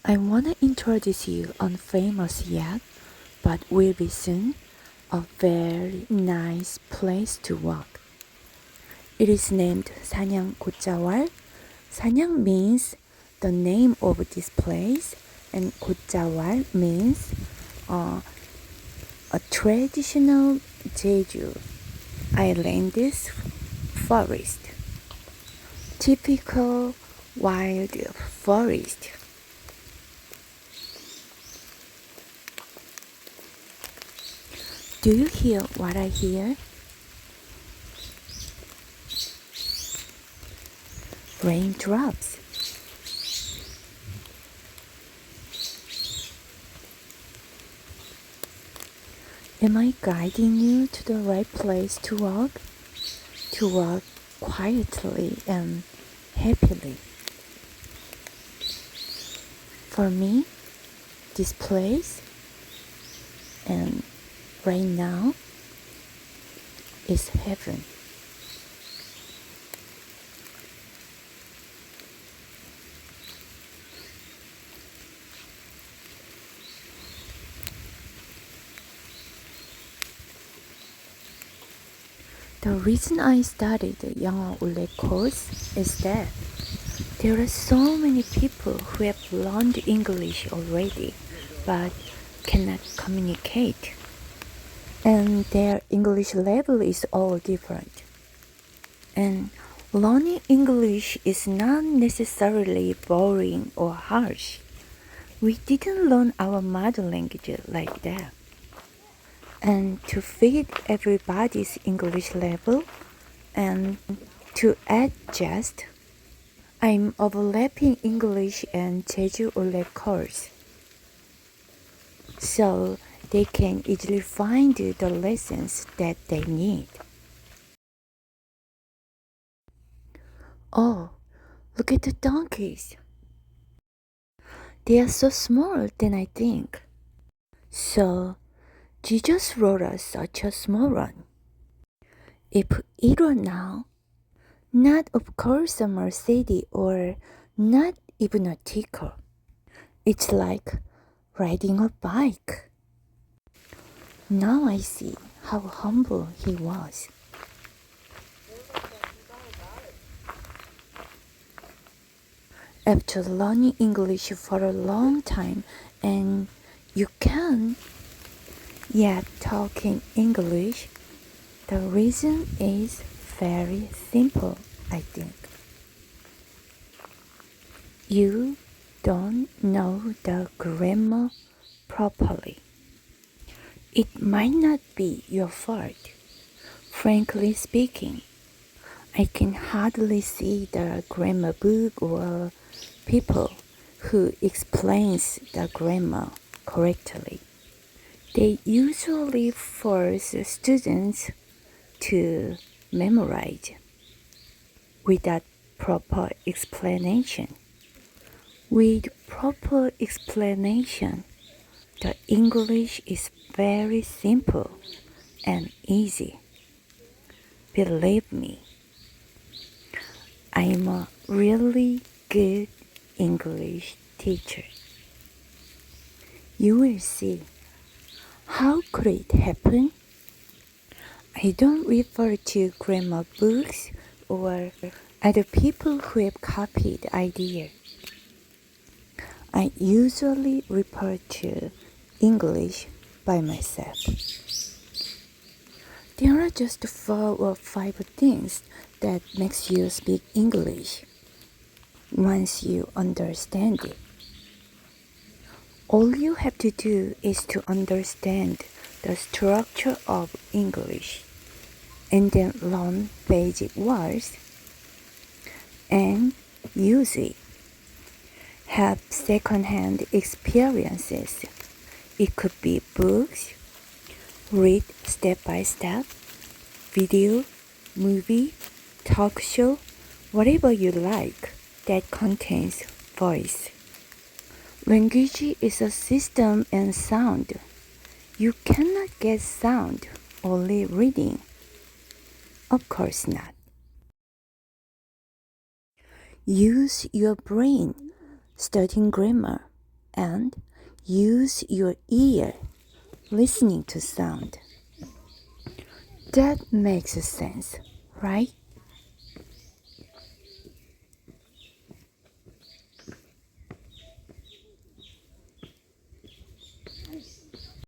I wanna introduce you unfamous yet, but will be soon, a very nice place to walk. It is named 산양 곶자왈. 산양 means the name of this place, and 곶자왈 means a traditional Jeju Island's forest. Typical wild forest. Do you hear what I hear? Raindrops. Am I guiding you to the right place to walk? To walk quietly and happily. For me, this place and right now is heaven. The reason I started the 영어올레 course is that there are so many people who have learned English already but cannot communicate. And their English level is all different. And learning English is not necessarily boring or harsh. We didn't learn our mother language like that. And to fit everybody's English level and to adjust, I'm overlapping English and 영어올레 course, so they can easily find the lessons that they need. Oh, look at the donkeys. They are so small than I think. So, Jesus wrote us such a small one. If it were now, not of course a Mercedes or not even a ticker. It's like riding a bike. Now I see how humble he was. After learning English for a long time and you can yet talking English, the reason is very simple, I think. You don't know the grammar properly. It might not be your fault. Frankly speaking, I can hardly see the grammar book or people who explains the grammar correctly. They usually force students to memorize without proper explanation. With proper explanation, the English is very simple and easy. Believe me, I'm a really good English teacher. You will see. How could it happen? I don't refer to grammar books or other people who have copied the idea. I usually refer to English by myself. There are just 4 or 5 things that makes you speak English once you understand it. All you have to do is to understand the structure of English and then learn basic words and use it. Have second-hand experiences. It could be books, read step by step, video, movie, talk show, whatever you like that contains voice. Language is a system and sound. You cannot get sound only reading. Of course not. Use your brain studying grammar and use your ear listening to sound. That makes sense, right?